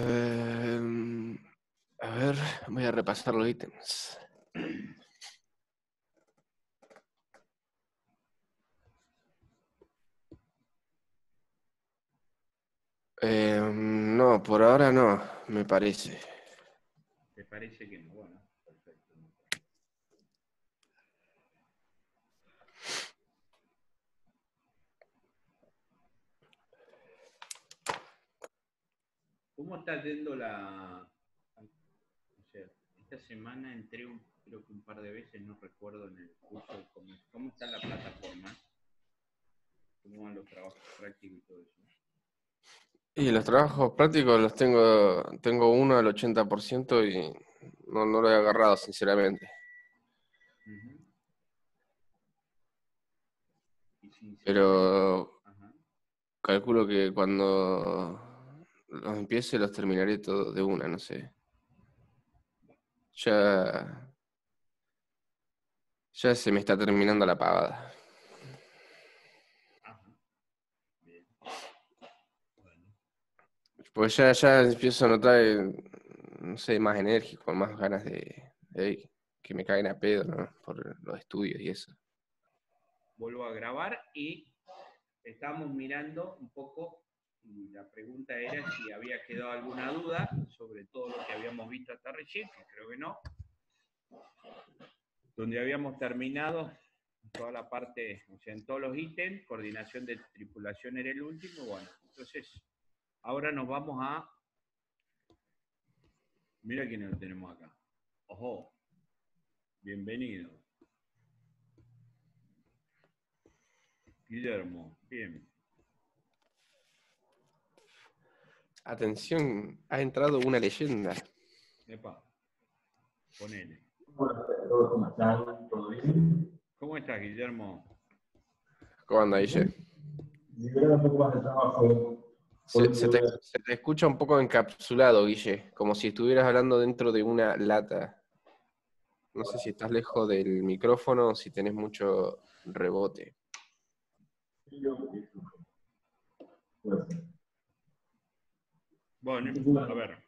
Eh, a ver, voy a repasar los ítems. No, por ahora no, me parece. ¿Te parece que no? Bueno, perfecto. ¿Cómo está yendo o sea, esta semana entré creo que un par de veces, no recuerdo en el curso de comercio. ¿Cómo está la plataforma? ¿Cómo van los trabajos prácticos y todo eso? Y los trabajos prácticos los tengo uno al 80% y no lo he agarrado, sinceramente. Uh-huh. Y sinceramente, Pero ajá. calculo que cuando los empiece los terminaré todos de una, no sé. Ya, ya se me está terminando la pavada. Ajá. Bien. Bueno. Pues ya empiezo a notar, no sé, más enérgico, más ganas de que me caigan a pedo, ¿no? Por los estudios y eso. Vuelvo a grabar y estábamos mirando un poco y la pregunta era si había quedado alguna duda sobre todo lo que habíamos visto hasta recién, que creo que no, donde habíamos terminado toda la parte, o sea, en todos los ítems, coordinación de tripulación era el último, bueno, entonces ahora nos vamos a, mira quién lo tenemos acá, ojo, bienvenido, Guillermo, bien, Atención, ha entrado una leyenda. epa, ponele. Buenas tardes a todos, ¿cómo están? ¿Todo bien? ¿Cómo estás, Guillermo? ¿Cómo anda, Guille? Liberando un poco más de trabajo. Hoy tuve una... Se te escucha un poco encapsulado, Guille, como si estuvieras hablando dentro de una lata. No sé si estás lejos del micrófono o si tenés mucho rebote. Bueno, a ver,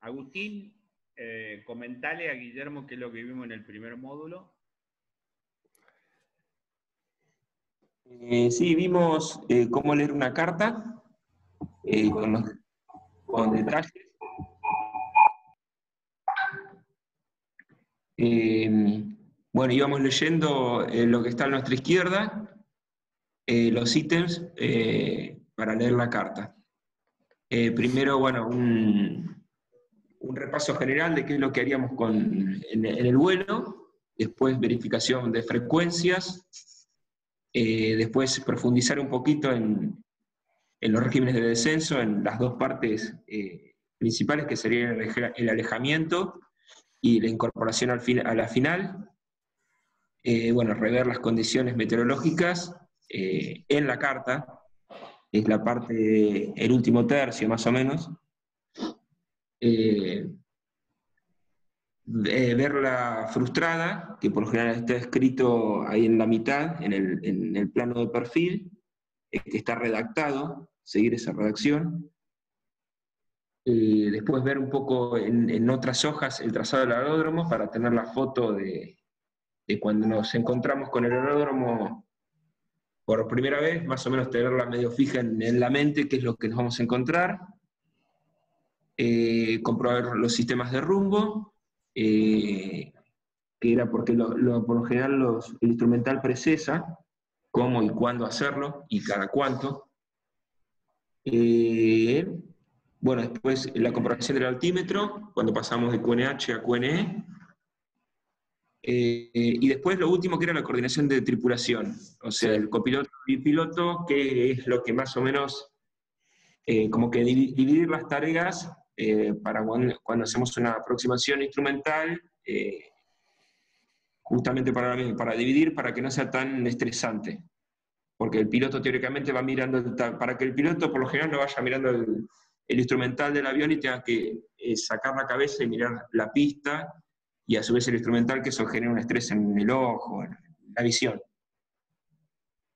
Agustín, comentale a Guillermo qué es lo que vimos en el primer módulo. Sí, vimos cómo leer una carta con detalles. Bueno, íbamos leyendo lo que está a nuestra izquierda, los ítems para leer la carta. Primero, bueno, un repaso general de qué es lo que haríamos en el vuelo, después verificación de frecuencias, después profundizar un poquito en los regímenes de descenso, en las dos partes principales, que serían el alejamiento y la incorporación a la final. Bueno, rever las condiciones meteorológicas en la carta, es la parte, el último tercio más o menos. Verla frustrada, que por lo general está escrito ahí en la mitad, en el plano de perfil, que está redactado, seguir esa redacción. Después ver un poco en otras hojas el trazado del aeródromo para tener la foto de cuando nos encontramos con el aeródromo por primera vez, más o menos tenerla medio fija en la mente, qué es lo que nos vamos a encontrar. Comprobar los sistemas de rumbo, que era porque por lo general el instrumental precesa cómo y cuándo hacerlo y cada cuánto. Bueno, después la comprobación del altímetro, cuando pasamos de QNH a QNE. Y después lo último que era la coordinación de tripulación, o sea, Sí. el copiloto y el piloto, que es lo que más o menos, como que dividir las tareas para cuando hacemos una aproximación instrumental, justamente para dividir, para que no sea tan estresante. Porque el piloto teóricamente va mirando, para que el piloto por lo general no vaya mirando el instrumental del avión y tenga que sacar la cabeza y mirar la pista, y a su vez el instrumental, que eso genera un estrés en el ojo, en la visión.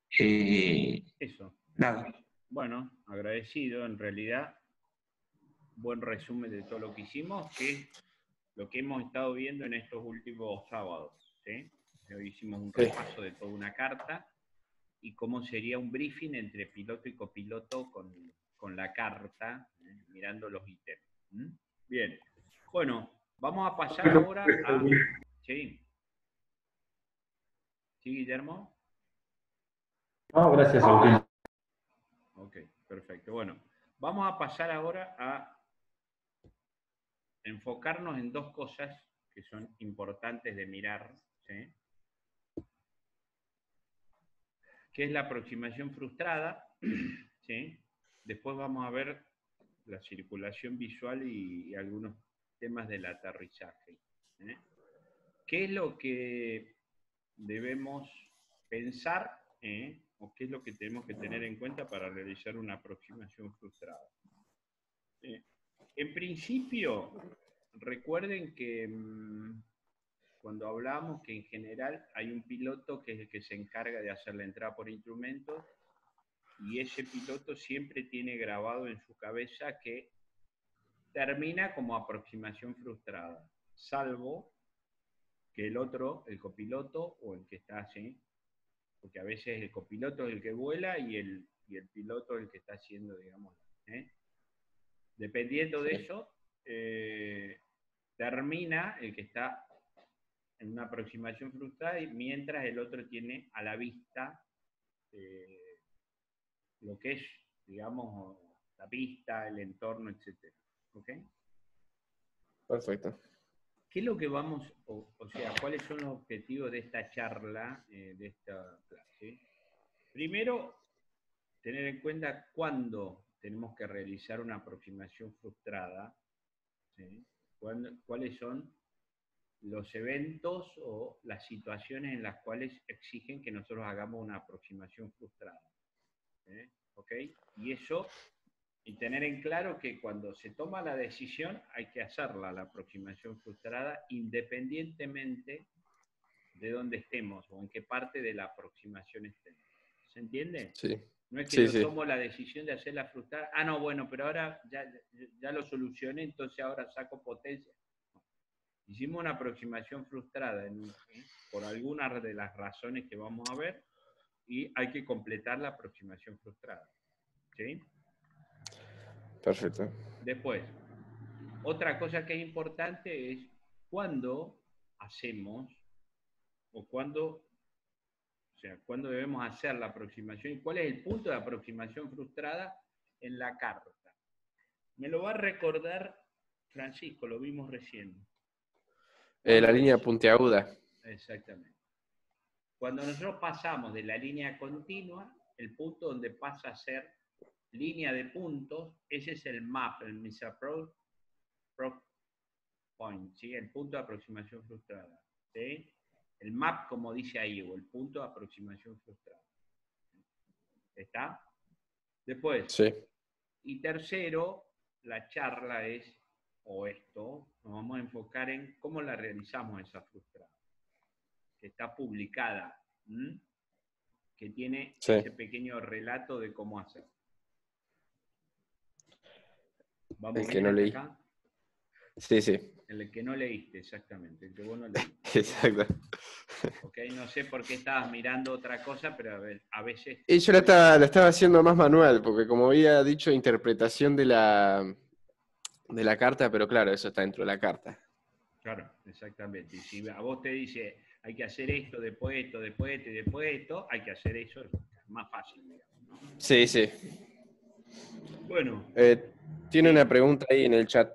Eso. Nada. Bueno, agradecido en realidad. buen resumen de todo lo que hicimos, que es lo que hemos estado viendo en estos últimos sábados. ¿Sí? Hoy hicimos un Sí. repaso de toda una carta y cómo sería un briefing entre piloto y copiloto con la carta, mirando los ítems. ¿Mm? Bien. Bueno, vamos a pasar ahora a... Sí. ¿Sí, Guillermo? No, gracias, Agustín. Ok, perfecto. Bueno, vamos a pasar ahora a enfocarnos en dos cosas que son importantes de mirar, ¿sí? Que es la aproximación frustrada, ¿sí? Después vamos a ver la circulación visual y algunos temas del aterrizaje. ¿Eh? ¿Qué es lo que debemos pensar o qué es lo que tenemos que tener en cuenta para realizar una aproximación frustrada? En principio, recuerden que cuando hablamos que en general hay un piloto que es el que se encarga de hacer la entrada por instrumentos y ese piloto siempre tiene grabado en su cabeza que termina como aproximación frustrada, salvo que el otro, el copiloto o el que está así, porque a veces el copiloto es el que vuela y el piloto es el que está haciendo, digamos, dependiendo de eso, termina el que está en una aproximación frustrada y mientras el otro tiene a la vista lo que es, digamos, la pista, el entorno, etc. ¿Ok? Perfecto. ¿Qué es lo que vamos, o sea, cuáles son los objetivos de esta charla, de esta clase? Primero, tener en cuenta cuándo tenemos que realizar una aproximación frustrada, ¿sí? ¿Cuáles son los eventos o las situaciones en las cuales exigen que nosotros hagamos una aproximación frustrada? ¿Ok? Y eso, y tener en claro que cuando se toma la decisión hay que hacerla, la aproximación frustrada, independientemente de dónde estemos o en qué parte de la aproximación estemos. ¿Se entiende? Sí. No es que Sí, yo sí. tomo la decisión de hacerla frustrada, no, bueno, pero ahora ya lo solucioné, entonces ahora saco potencia. No. Hicimos una aproximación frustrada por algunas de las razones que vamos a ver y hay que completar la aproximación frustrada. ¿Sí? Perfecto. Después, otra cosa que es importante es cuándo hacemos o cuándo, o sea, cuándo debemos hacer la aproximación y cuál es el punto de aproximación frustrada en la carta. Me lo va a recordar Francisco, lo vimos recién. La Cuando línea puntiaguda. exactamente. Cuando nosotros pasamos de la línea continua, el punto donde pasa a ser línea de puntos, ese es el MAP, el Misapproach Point, ¿sí? El punto de aproximación frustrada. ¿Sí? El MAP, como dice ahí, o el punto de aproximación frustrada. ¿Está? Después, Sí. y tercero, la charla es, o esto, nos vamos a enfocar en cómo la realizamos esa frustrada. Que está publicada, que tiene Sí. ese pequeño relato de cómo hacer. ¿Vamos El que bien no hasta leí. acá? Sí, sí. El que no leíste, exactamente, el que vos no leíste. Exacto. Ok, no sé por qué estabas mirando otra cosa, pero a veces... Y yo la estaba haciendo más manual, porque como había dicho, interpretación de la carta, pero claro, eso está dentro de la carta. Claro, exactamente. Y si a vos te dice, hay que hacer esto, después esto, después esto y después esto, hay que hacer eso, es más fácil, digamos, ¿no? Sí, sí. Bueno, Tiene sí, una pregunta ahí en el chat.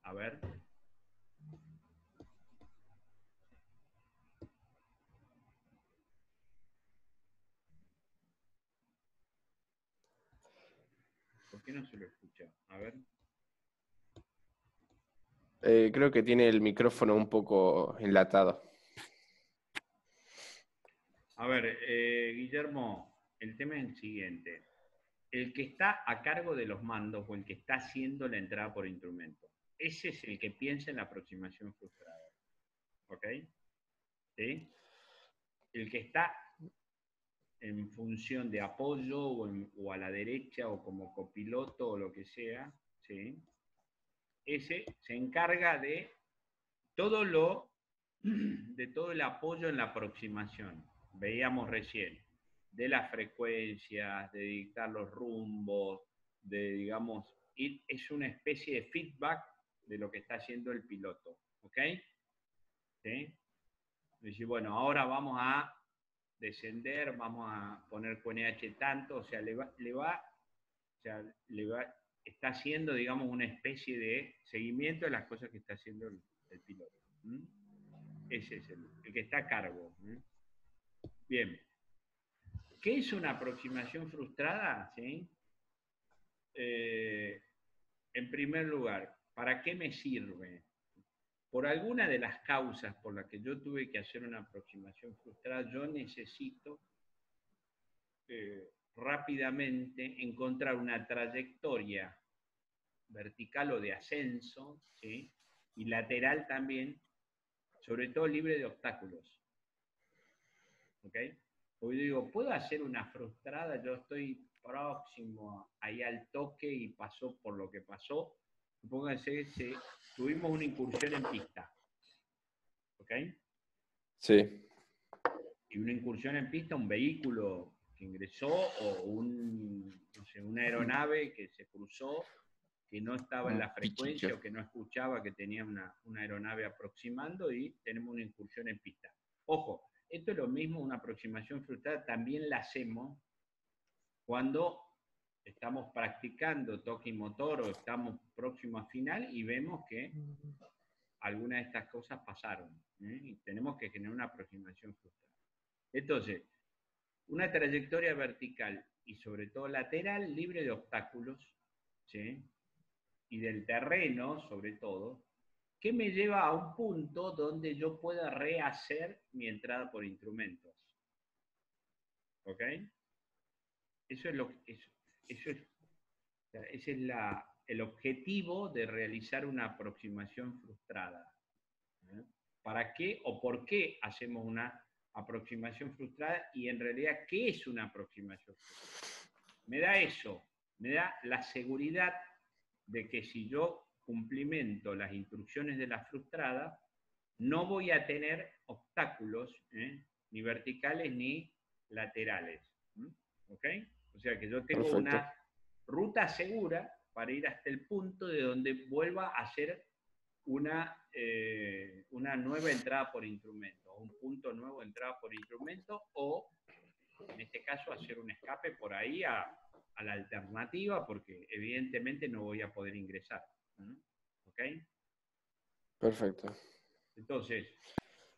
a ver. ¿Por qué no se lo escucha? A ver. Creo que tiene el micrófono un poco enlatado. A ver, Guillermo, el tema es el siguiente. El que está a cargo de los mandos o el que está haciendo la entrada por instrumento, ese es el que piensa en la aproximación frustrada. ¿Ok? ¿Sí? El que está en función de apoyo o a la derecha o como copiloto o lo que sea, ¿sí? ese se encarga de todo el apoyo en la aproximación. Veíamos recién, de las frecuencias, de dictar los rumbos, de, digamos, es una especie de feedback de lo que está haciendo el piloto, ¿ok? ¿Sí? Decir, bueno, ahora vamos a descender, vamos a poner QNH tanto, o sea, está haciendo, digamos, una especie de seguimiento de las cosas que está haciendo el piloto. ¿Mm? Ese es el que está a cargo. ¿Mm? Bien. ¿Qué es una aproximación frustrada? ¿Sí? En primer lugar, ¿para qué me sirve? Por alguna de las causas por las que yo tuve que hacer una aproximación frustrada, yo necesito rápidamente encontrar una trayectoria vertical o de ascenso, ¿sí? Y lateral también, sobre todo libre de obstáculos. ¿Ok? Porque yo digo, ¿puedo hacer una frustrada? Yo estoy próximo ahí al toque y pasó por lo que pasó. Pónganse, tuvimos una incursión en pista. ¿Ok? Sí. Y una incursión en pista, un vehículo que ingresó o no sé, una aeronave que se cruzó, que no estaba en la frecuencia o que no escuchaba que tenía una aeronave aproximando y tenemos una incursión en pista. Ojo, esto es lo mismo, una aproximación frustrada también la hacemos cuando estamos practicando toque y motor o estamos próximos a final y vemos que algunas de estas cosas pasaron, ¿eh? Y tenemos que generar una aproximación frustrada. Entonces, una trayectoria vertical y sobre todo lateral libre de obstáculos, ¿sí? Y del terreno, sobre todo, que me lleva a un punto donde yo pueda rehacer mi entrada por instrumentos. ¿Ok? Eso es ese es el objetivo de realizar una aproximación frustrada. ¿Eh? ¿Para qué o por qué hacemos una aproximación frustrada? Y en realidad, ¿qué es una aproximación frustrada? Me da eso, me da la seguridad de que si yo cumplimento las instrucciones de la frustrada, no voy a tener obstáculos, ni verticales ni laterales. ¿Ok? O sea que yo tengo Perfecto. una ruta segura para ir hasta el punto de donde vuelva a hacer una nueva entrada por instrumento, un punto nuevo de entrada por instrumento, o en este caso hacer un escape por ahí a la alternativa, porque evidentemente no voy a poder ingresar. ¿Ok? Perfecto. Entonces,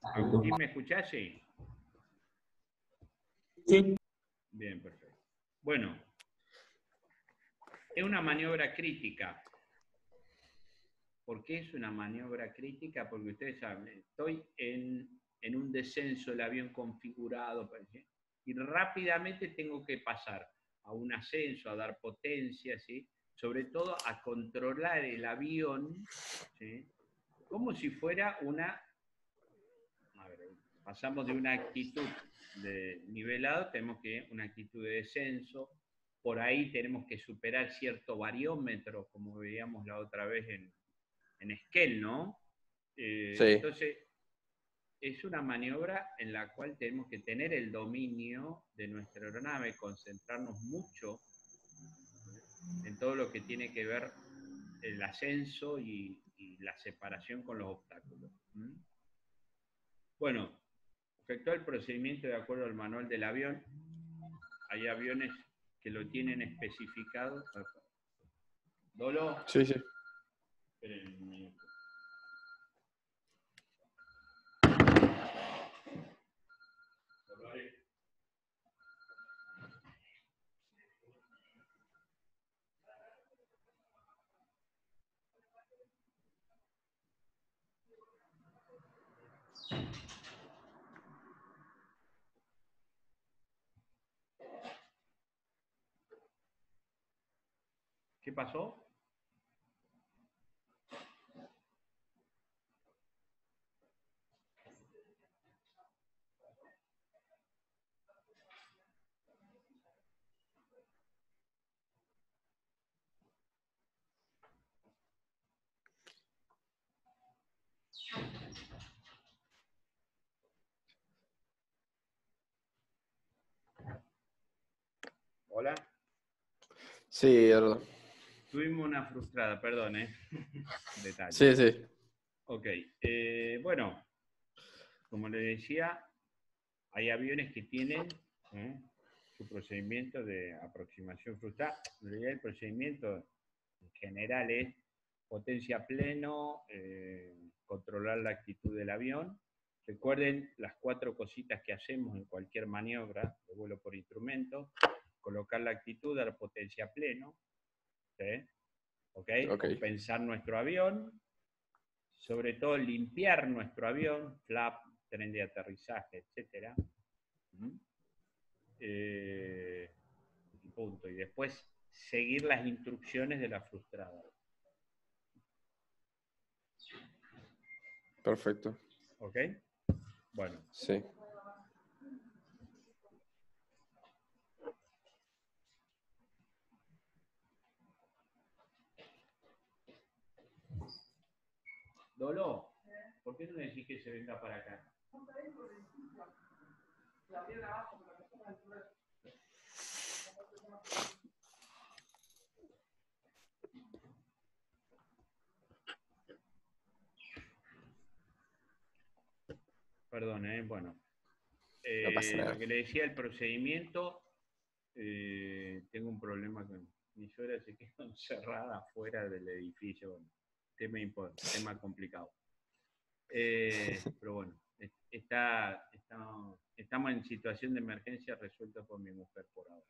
Agustín, ¿me escuchás? Sí. Sí. Bien, perfecto. Bueno, es una maniobra crítica. ¿Por qué es una maniobra crítica? Porque ustedes saben, estoy en un descenso del avión configurado, y rápidamente tengo que pasar a un ascenso, a dar potencia, ¿sí? Sobre todo a controlar el avión, ¿sí? Como si fuera pasamos de una actitud de nivelado, tenemos que una actitud de descenso, por ahí tenemos que superar cierto bariómetro, como veíamos la otra vez en Esquel, ¿no? Sí. Entonces, es una maniobra en la cual tenemos que tener el dominio de nuestra aeronave, concentrarnos mucho en todo lo que tiene que ver el ascenso y la separación con los obstáculos. Bueno, efectuó el procedimiento de acuerdo al manual del avión. Hay aviones que lo tienen especificado. Dolo. Sí, sí. Esperen un minuto. ¿Qué pasó? Sí, Eduardo. Tuvimos una frustrada, perdón, Detalle. Sí, sí. Ok, bueno, como le decía, hay aviones que tienen su procedimiento de aproximación frustrada. En realidad el procedimiento en general es potencia pleno, controlar la actitud del avión. Recuerden las 4 cositas que hacemos en cualquier maniobra de vuelo por instrumento: colocar la actitud, dar potencia pleno, ¿sí? ¿Okay? Ok. Compensar nuestro avión, sobre todo limpiar nuestro avión, flap, tren de aterrizaje, etcétera. Y punto. Y después seguir las instrucciones de la frustrada. Perfecto. ¿Ok? Bueno. Sí. Dolo, ¿por qué no le decís que se venga para acá? Perdón, bueno. No pasa nada. Lo que le decía, el procedimiento, tengo un problema con mi suegra, se quedó encerrada fuera del edificio. Bueno, tema complicado. Pero bueno, estamos en situación de emergencia resuelta por mi mujer por ahora.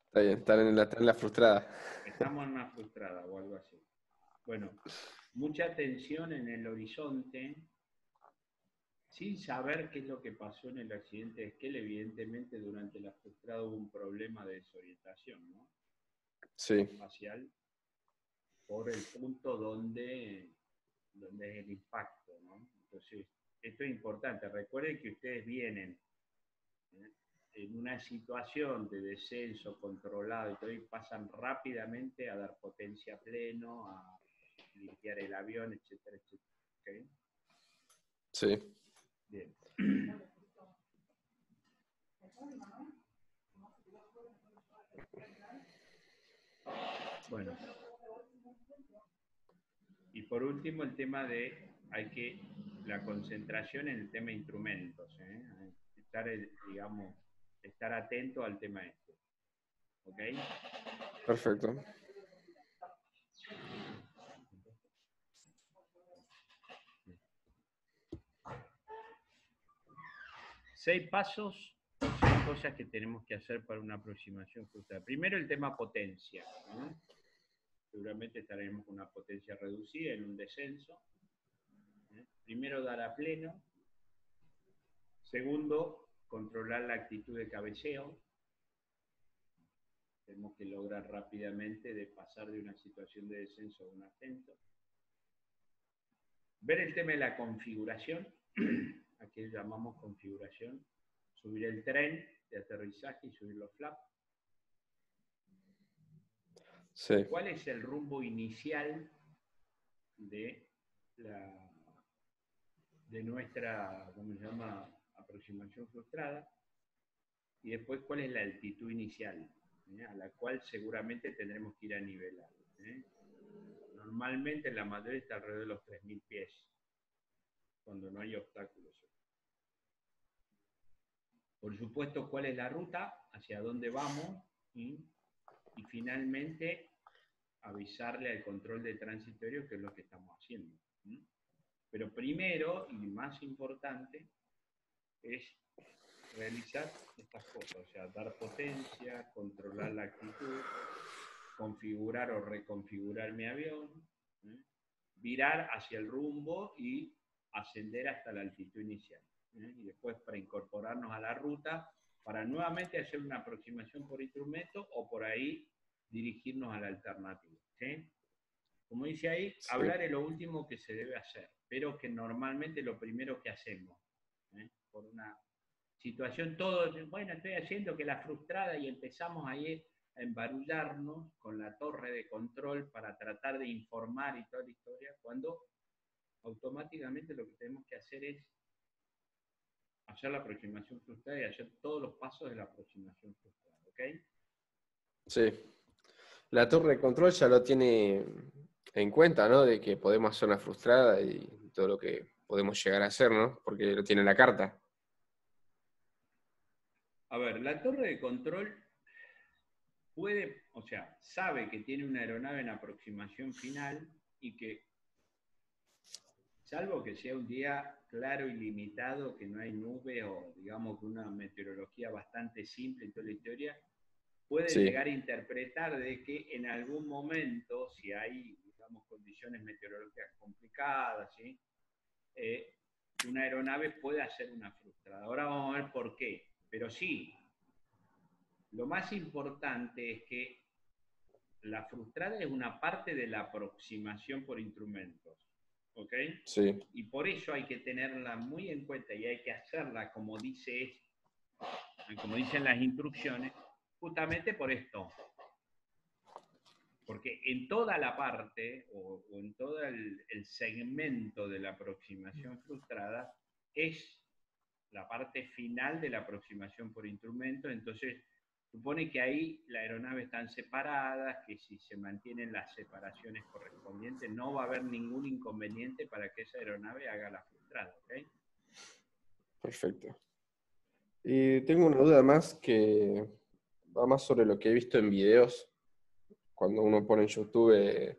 Está bien, está en la frustrada. Estamos en una frustrada o algo así. Bueno, mucha tensión en el horizonte, sin saber qué es lo que pasó en el accidente de Esquel. Evidentemente durante la frustrada hubo un problema de desorientación, ¿no? Sí. Espacial, por el punto donde es el impacto, ¿no? Entonces, esto es importante. Recuerden que ustedes vienen en una situación de descenso controlado y todo, y pasan rápidamente a dar potencia pleno, a limpiar el avión, etcétera, etcétera. ¿Okay? Sí. Bien. Bueno. Y por último, el tema de la concentración en el tema de instrumentos, estar atento al tema este. ¿Ok? Perfecto. Seis pasos, 6 cosas que tenemos que hacer para una aproximación frustrada. Primero, el tema potencia. Seguramente estaremos con una potencia reducida en un descenso. Primero, dar a pleno. Segundo, controlar la actitud de cabeceo. Tenemos que lograr rápidamente de pasar de una situación de descenso a un ascenso. Ver el tema de la configuración, aquí llamamos configuración, subir el tren de aterrizaje y subir los flaps. Sí. ¿Cuál es el rumbo inicial de nuestra, ¿cómo se llama?, aproximación frustrada? Y después, ¿cuál es la altitud inicial? A la cual seguramente tendremos que ir a nivelar. Normalmente la mayoría está alrededor de los 3.000 pies, cuando no hay obstáculos. Por supuesto, ¿cuál es la ruta? ¿Hacia dónde vamos? Y finalmente, avisarle al control de tránsito aéreo qué es lo que estamos haciendo. Pero primero, y más importante, es realizar estas cosas, o sea, dar potencia, controlar la actitud, configurar o reconfigurar mi avión, virar hacia el rumbo y ascender hasta la altitud inicial. Y después, para incorporarnos a la ruta, para nuevamente hacer una aproximación por instrumento o por ahí dirigirnos a la alternativa. ¿Sí? Como dice ahí, Sí. hablar es lo último que se debe hacer, pero que normalmente lo primero que hacemos, por una situación, todo, bueno, estoy haciendo que la frustrada, y empezamos ahí a embarullarnos con la torre de control para tratar de informar y toda la historia, cuando automáticamente lo que tenemos que hacer es hacer la aproximación frustrada y hacer todos los pasos de la aproximación frustrada. ¿Ok? Sí. La torre de control ya lo tiene en cuenta, ¿no? De que podemos hacer una frustrada y todo lo que podemos llegar a hacer, ¿no? Porque lo tiene en la carta. A ver, la torre de control puede, o sea, sabe que tiene una aeronave en aproximación final y que, salvo que sea un día claro y limitado, que no hay nube o digamos que una meteorología bastante simple y toda la historia, puede Sí, llegar a interpretar de que en algún momento, si hay, digamos, condiciones meteorológicas complicadas, ¿sí? Una aeronave puede hacer una frustrada. Ahora vamos a ver por qué. Pero sí, lo más importante es que la frustrada es una parte de la aproximación por instrumentos. ¿Ok? sí, Y por eso hay que tenerla muy en cuenta y hay que hacerla como dicen las instrucciones, justamente por esto. Porque en toda la parte o en todo el segmento de la aproximación frustrada es la parte final de la aproximación por instrumento, entonces supone que ahí las aeronaves están separadas, que si se mantienen las separaciones correspondientes no va a haber ningún inconveniente para que esa aeronave haga la frustrada, ¿ok? perfecto. Y tengo una duda más que va más sobre lo que he visto en videos, cuando uno pone en YouTube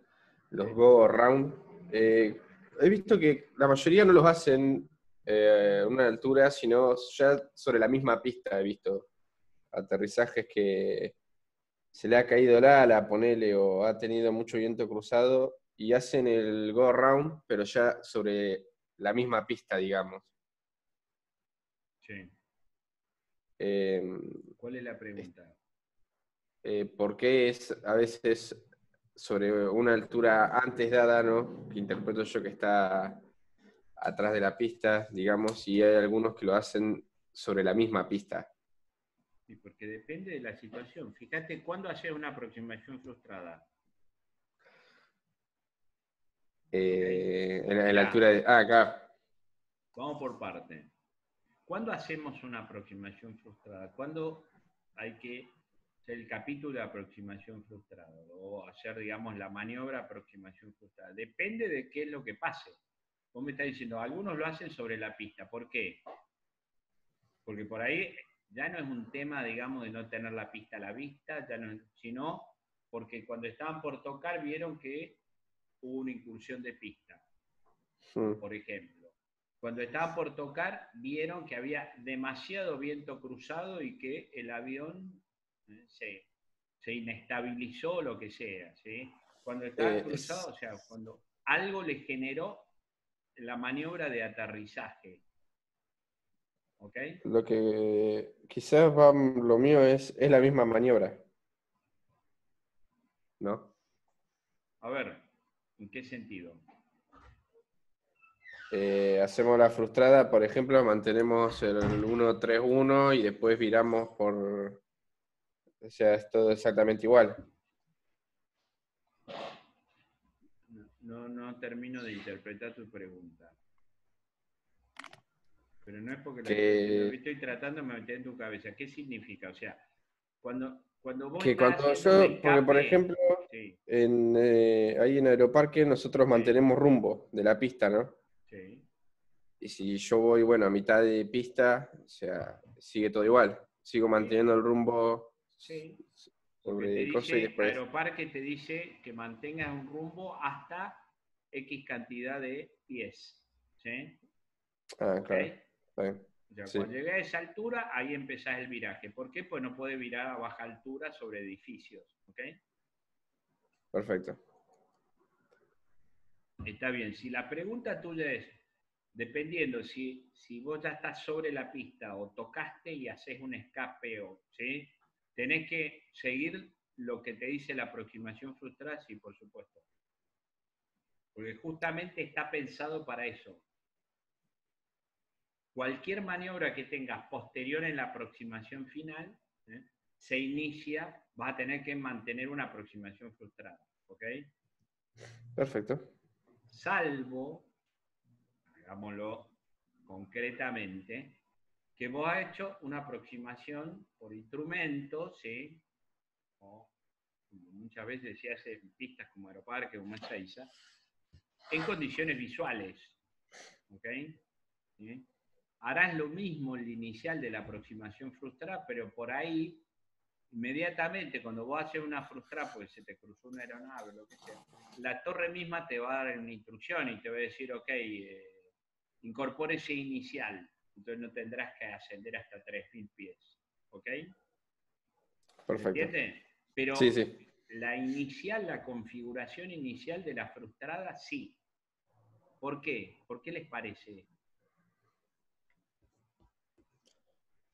los Go Round. He visto que la mayoría no los hacen a una altura, sino ya sobre la misma pista. He visto aterrizajes que se le ha caído el ala, ponele, o ha tenido mucho viento cruzado, y hacen el Go Round, pero ya sobre la misma pista, digamos. Sí. Eh, ¿Cuál es la pregunta? ¿Por qué es a veces sobre una altura antes dada, ¿no? Que interpreto yo que está atrás de la pista, digamos, y hay algunos que lo hacen sobre la misma pista. Sí, porque depende de la situación. Fíjate, ¿cuándo haces una aproximación frustrada? ¿Ok? En la Mirá, altura de... Ah, acá. vamos por parte. ¿Cuándo hacemos una aproximación frustrada? ¿Cuándo hay que hacer el capítulo de aproximación frustrada? O hacer, digamos, la maniobra aproximación frustrada. Depende de qué es lo que pase. Vos me estás diciendo, algunos lo hacen sobre la pista. ¿Por qué? Porque por ahí ya no es un tema, digamos, de no tener la pista a la vista, ya no, sino porque cuando estaban por tocar vieron que hubo una incursión de pista, Mm. por ejemplo. Cuando estaban por tocar, vieron que había demasiado viento cruzado y que el avión se inestabilizó o lo que sea, ¿sí? Cuando estaban cruzados, Es o sea, cuando algo le generó la maniobra de aterrizaje, ¿ok? lo que quizás va, lo mío es la misma maniobra, ¿no? A ver, ¿en qué sentido? Hacemos la frustrada, por ejemplo, mantenemos el 1-3-1 y después viramos por... O sea, es todo exactamente igual. No termino de interpretar tu pregunta. Pero no es porque la estoy haciendo, Que, estoy tratando de meter en tu cabeza. ¿Qué significa? O sea, cuando vos que estás cuando haciendo un yo, porque por escape, ejemplo, sí, ahí en Aeroparque nosotros sí, mantenemos rumbo de la pista, ¿no? sí, Y si yo voy, bueno, a mitad de pista, o sea, sigue todo igual. Sigo manteniendo sí, el rumbo sí. Porque te sobre coso y dice, después. Aeroparque te dice que mantengas un rumbo hasta X cantidad de pies. ¿Sí? Ah, ¿Ok? claro. Está bien. O sea, Sí, cuando llegues a esa altura, ahí empezás el viraje. ¿Por qué? Pues no puede virar a baja altura sobre edificios. ¿Ok? perfecto. Está bien. Si la pregunta tuya es, dependiendo si vos ya estás sobre la pista o tocaste y haces un escape, ¿sí? Tenés que seguir lo que te dice la aproximación frustrada, sí, por supuesto. Porque justamente está pensado para eso. Cualquier maniobra que tengas posterior en la aproximación final, ¿eh? Se inicia, vas a tener que mantener una aproximación frustrada. ¿Ok? Perfecto. Salvo, hagámoslo concretamente, que vos has hecho una aproximación por instrumento, ¿sí? O muchas veces se hace en pistas como Aeroparque o Ezeiza, en condiciones visuales. ¿Ok? ¿Sí? Harás lo mismo en el inicial de la aproximación frustrada, pero por ahí, inmediatamente, cuando vos haces una frustrada, porque se te cruzó una aeronave o lo que sea, la torre misma te va a dar una instrucción y te va a decir, ok, incorpore ese inicial. Entonces no tendrás que ascender hasta 3000 pies. ¿Ok? Perfecto. ¿Entiendes? Pero Sí, sí. la inicial, la configuración inicial de la frustrada, sí. ¿Por qué? ¿Por qué les parece?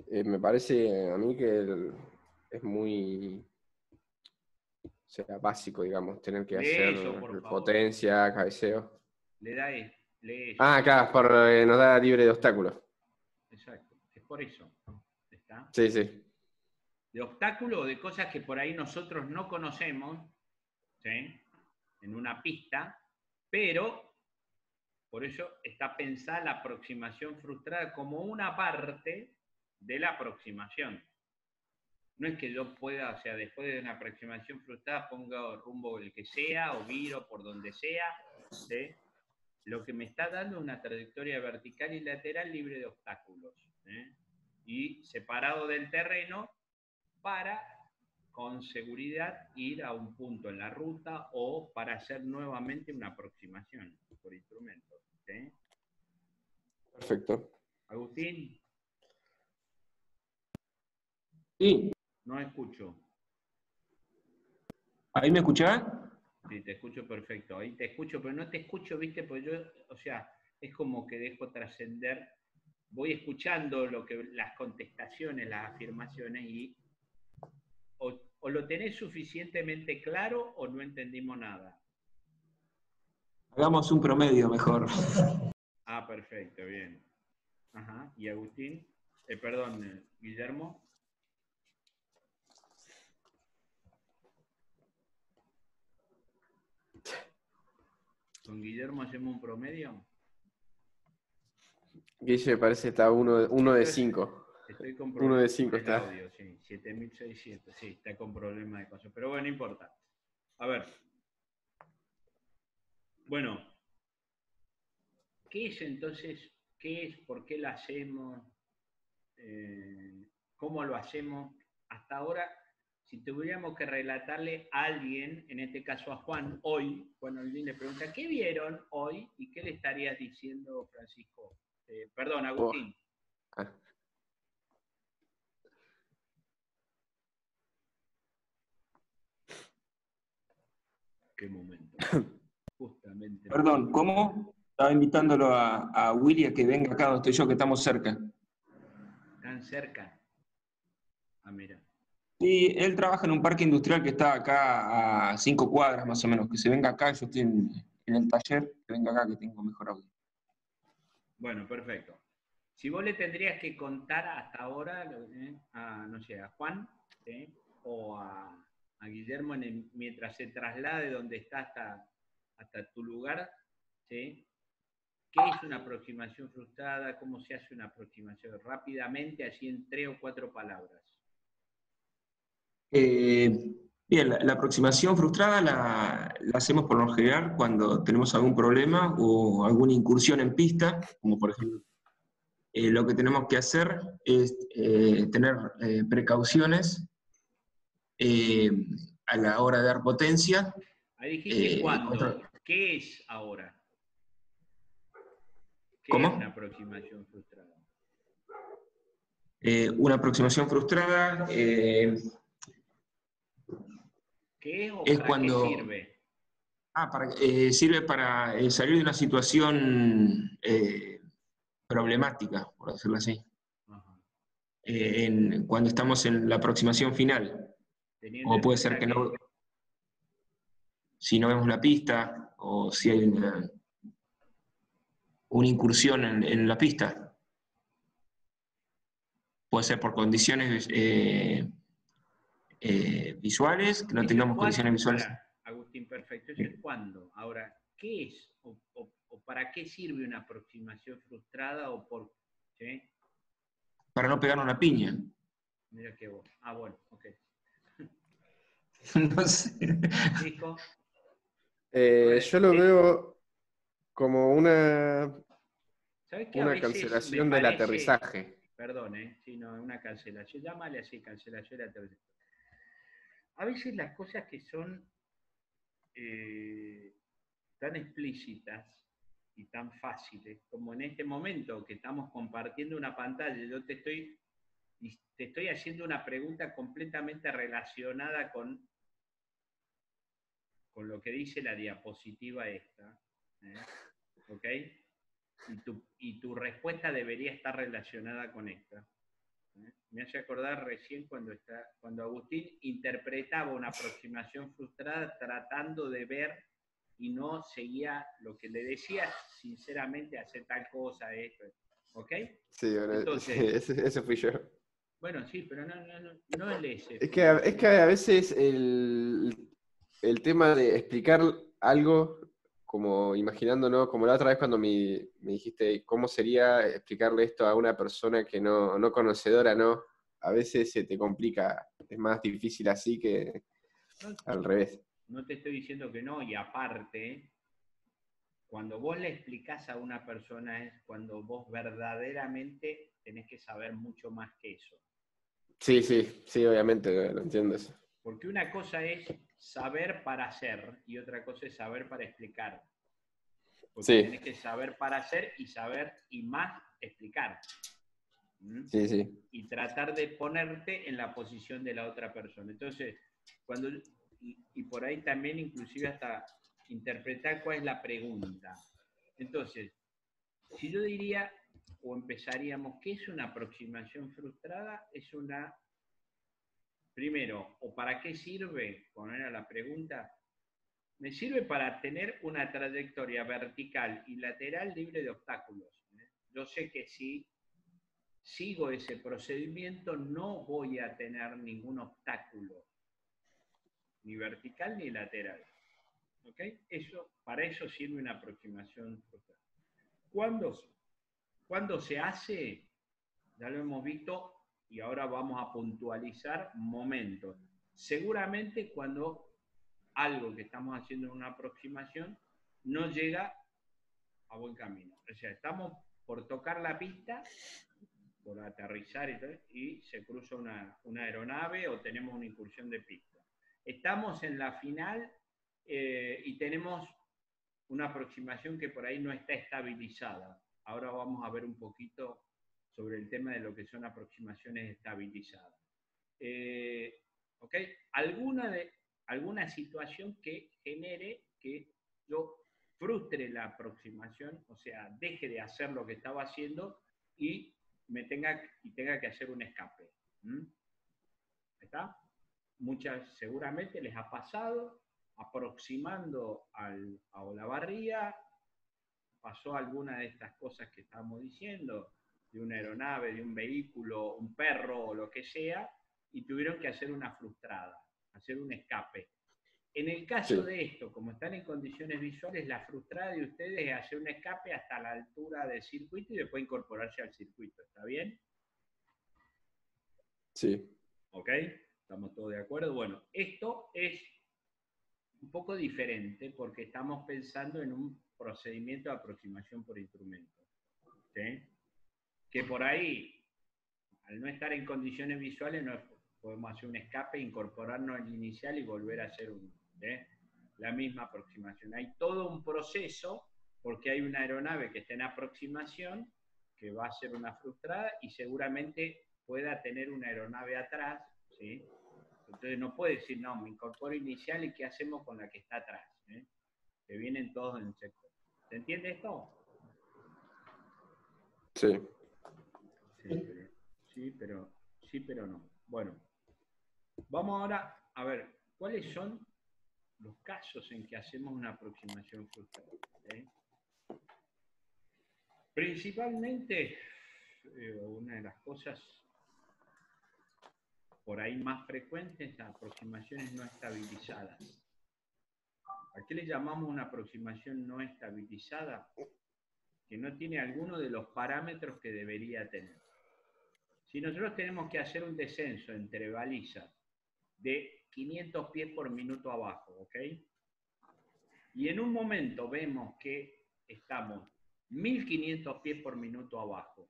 Me parece a mí que es muy, o sea, básico, digamos, tener que Lee hacer eso, por favor. potencia, cabeceo. Lee eso. Ah, acá, nos da libre de obstáculos. Exacto. Es por eso. ¿Está? Sí, sí. De obstáculos o de cosas que por ahí nosotros no conocemos, ¿sí? En una pista, pero por eso está pensada la aproximación frustrada como una parte de la aproximación. No es que yo pueda, o sea, después de una aproximación frustrada ponga rumbo el que sea o viro por donde sea, ¿sí? Lo que me está dando es una trayectoria vertical y lateral libre de obstáculos, ¿sí? Y separado del terreno para, con seguridad, ir a un punto en la ruta o para hacer nuevamente una aproximación por instrumento, ¿sí? Perfecto. Agustín, Sí, no escucho. ¿ahí me escuchás? Sí, te escucho perfecto. Ahí te escucho, pero no te escucho, ¿viste? Pues yo, o sea, es como que dejo trascender. Voy escuchando las contestaciones, las afirmaciones y o lo tenés suficientemente claro o no entendimos nada. Hagamos un promedio mejor. Ah, perfecto, bien. Ajá. ¿Y Agustín? Perdón, Guillermo. ¿Con Guillermo hacemos un promedio? Guille parece está uno de 5. Estoy con Uno de problemas 5 con el está. audio, sí. 7600, sí, está con problemas de cosas. Pero bueno, no importa. A ver. Bueno, ¿qué es entonces? ¿Qué es? ¿Por qué lo hacemos? ¿Cómo lo hacemos? Hasta ahora, si tuviéramos que relatarle a alguien, en este caso a Juan, hoy, Juan Olvin le pregunta, ¿qué vieron hoy? ¿Y qué le estarías diciendo, Francisco? Perdón, Oh. Agustín. Ah. Qué momento. Justamente. Perdón, ¿cómo? Estaba invitándolo a Willy a que venga acá donde estoy yo, que estamos cerca. Tan cerca. Ah, mira. Sí, él trabaja en un parque industrial que está acá a 5 cuadras más o menos. Que se venga acá, yo estoy en el taller, que venga acá que tengo mejor audio. Bueno, perfecto. Si vos le tendrías que contar hasta ahora a, no sé, a Juan, ¿sí? O a Guillermo mientras se traslade donde está hasta tu lugar, ¿sí? ¿Qué es una aproximación frustrada? ¿Cómo se hace una aproximación? Rápidamente, así en 3 o 4 palabras. Bien, la aproximación frustrada la hacemos por lo general cuando tenemos algún problema o alguna incursión en pista, como por ejemplo, lo que tenemos que hacer es tener precauciones a la hora de dar potencia. Ahí dijiste cuándo. Contra... ¿Qué es ahora? ¿Qué es una ¿Cómo? aproximación frustrada? Una aproximación frustrada ¿Qué es o es para qué cuando sirve? sirve para salir de una situación problemática, por decirlo así. Ajá. Cuando estamos en la aproximación final. Teniendo O en puede ser cuenta que no, que si no vemos la pista o si hay una incursión en la pista. Puede ser por condiciones visuales, que no eso es tengamos condiciones cuándo, visuales. para Agustín, perfecto, eso es cuándo. Ahora, ¿qué es o para qué sirve una aproximación frustrada o por qué? Para no pegar una piña. Mira que vos. Ah, bueno, ok. No sé. Francisco. Yo lo veo como ¿Sabes qué? A una veces me cancelación del parece, aterrizaje. perdón, sí, no, una cancelación, llámale así, cancelación de aterrizaje. A veces las cosas que son tan explícitas y tan fáciles, como en este momento que estamos compartiendo una pantalla, yo te estoy haciendo una pregunta completamente relacionada con lo que dice la diapositiva esta, ¿ok? Y tu respuesta debería estar relacionada con esta. Me hace acordar recién cuando Agustín interpretaba una aproximación frustrada tratando de ver y no seguía lo que le decía sinceramente, hacer tal cosa, esto, ¿ok? Sí, bueno, Entonces, ese fui yo. bueno, sí, pero no el ese Es que, fui yo, es que a veces el tema de explicar algo, como imaginándonos, como la otra vez cuando me dijiste cómo sería explicarle esto a una persona que no conocedora, ¿no? A veces se te complica, es más difícil así que no, al revés. no te estoy diciendo que no, y aparte, cuando vos le explicás a una persona es cuando vos verdaderamente tenés que saber mucho más que eso. Sí, sí, sí, obviamente, lo entiendo eso. Porque una cosa es saber para hacer y otra cosa es saber para explicar. Porque Sí, tenés que saber para hacer y saber y más explicar. sí, sí. Y tratar de ponerte en la posición de la otra persona. Entonces, y por ahí también inclusive hasta interpretar cuál es la pregunta. Entonces, si yo diría, o empezaríamos, ¿qué es una aproximación frustrada? Es primero, ¿o para qué sirve? Poner a la pregunta. Me sirve para tener una trayectoria vertical y lateral libre de obstáculos. Yo sé que si sigo ese procedimiento no voy a tener ningún obstáculo, ni vertical ni lateral. ¿Ok? Para eso sirve una aproximación frustrada. ¿Cuándo se hace? Ya lo hemos visto y ahora vamos a puntualizar momentos. Seguramente cuando algo que estamos haciendo en una aproximación no llega a buen camino. O sea, estamos por tocar la pista, por aterrizar y se cruza una aeronave o tenemos una incursión de pista. Estamos en la final y tenemos una aproximación que por ahí no está estabilizada. Ahora vamos a ver un poquito sobre el tema de lo que son aproximaciones estabilizadas. ¿Ok? Alguna situación que genere que yo frustre la aproximación, o sea, deje de hacer lo que estaba haciendo y tenga que hacer un escape. ¿Está? Seguramente les ha pasado, aproximando a Olavarría, pasó alguna de estas cosas que estamos diciendo, de una aeronave, de un vehículo, un perro o lo que sea, y tuvieron que hacer una frustrada, hacer un escape. En el caso Sí. de esto, como están en condiciones visuales, la frustrada de ustedes es hacer un escape hasta la altura del circuito y después incorporarse al circuito. ¿Está bien? Sí. ¿Ok? ¿Estamos todos de acuerdo? Bueno, esto es un poco diferente porque estamos pensando en un procedimiento de aproximación por instrumento. ¿Sí? Que por ahí, al no estar en condiciones visuales, no podemos hacer un escape, incorporarnos al inicial y volver a hacer la misma aproximación. Hay todo un proceso porque hay una aeronave que está en aproximación, que va a ser una frustrada y seguramente pueda tener una aeronave atrás, ¿sí? Entonces no puede decir, no, me incorporo inicial y ¿qué hacemos con la que está atrás? Que vienen todos en el sector. ¿Se entiende esto? Sí. Sí, pero no. Bueno, vamos ahora a ver cuáles son los casos en que hacemos una aproximación frustrada. Principalmente, una de las cosas por ahí más frecuentes, las aproximaciones no estabilizadas. ¿A qué le llamamos una aproximación no estabilizada? Que no tiene alguno de los parámetros que debería tener. Si nosotros tenemos que hacer un descenso entre balizas de 500 pies por minuto abajo, ¿ok? Y en un momento vemos que estamos 1500 pies por minuto abajo.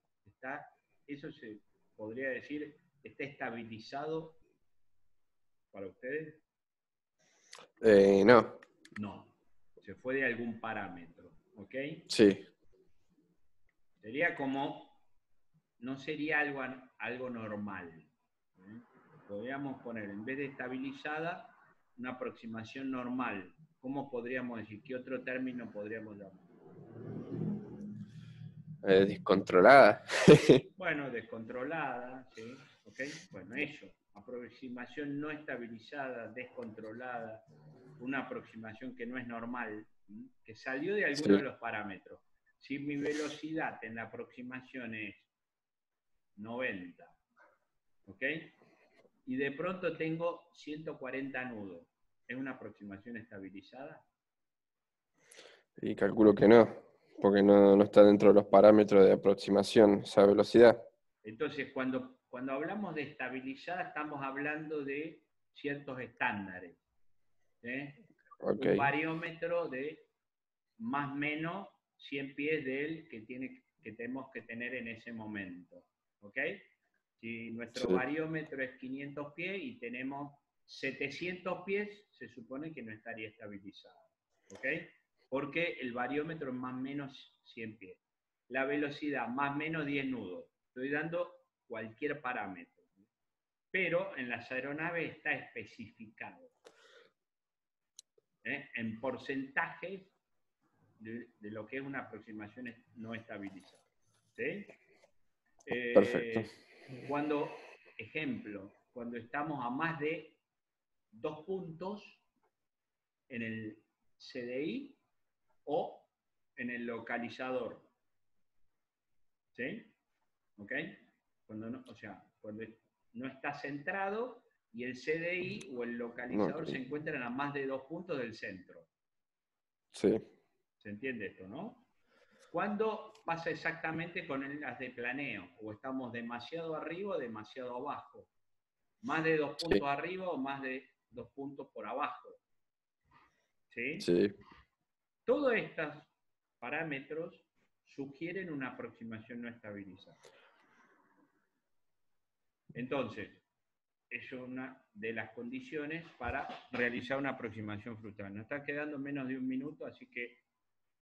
Eso se podría decir, ¿está estabilizado para ustedes? No, No, se fue de algún parámetro, ¿ok? sí. Sería como, no sería algo normal. ¿Eh? Podríamos poner, en vez de estabilizada, una aproximación normal. ¿Cómo podríamos decir? ¿Qué otro término podríamos llamar? Descontrolada. Bueno, descontrolada, ¿sí? ¿Ok? Bueno, eso. Aproximación no estabilizada, descontrolada, una aproximación que no es normal, ¿sí? Que salió de alguno Sí. de los parámetros. Si mi velocidad en la aproximación es 90, ¿ok? Y de pronto tengo 140 nudos, ¿es una aproximación estabilizada? Y calculo que no, porque no está dentro de los parámetros de aproximación esa velocidad. Entonces, cuando hablamos de estabilizada, estamos hablando de ciertos estándares. ¿Eh? Ok, Un bariómetro de más o menos 100 pies de él que tenemos que tener en ese momento. ¿Ok? Si nuestro sí, bariómetro es 500 pies y tenemos 700 pies, se supone que no estaría estabilizado. ¿Ok? Porque el bariómetro es más o menos 100 pies. La velocidad, más o menos 10 nudos. Estoy dando cualquier parámetro. Pero en las aeronaves está especificado, en porcentajes de lo que es una aproximación no estabilizada. ¿Sí? perfecto. Ejemplo, cuando estamos a más de 2 puntos en el CDI o en el localizador. ¿Sí? ¿Ok? Cuando no está centrado y el CDI o el localizador Ok, se encuentran a más de 2 puntos del centro. sí, ¿Se entiende esto, no? ¿Cuándo pasa exactamente con las de planeo? ¿O estamos demasiado arriba o demasiado abajo? ¿Más de 2 sí, puntos arriba o más de 2 puntos por abajo? ¿Sí? sí, Todos estos parámetros sugieren una aproximación no estabilizada. Entonces, es una de las condiciones para realizar una aproximación fructal. Nos está quedando menos de un minuto, así que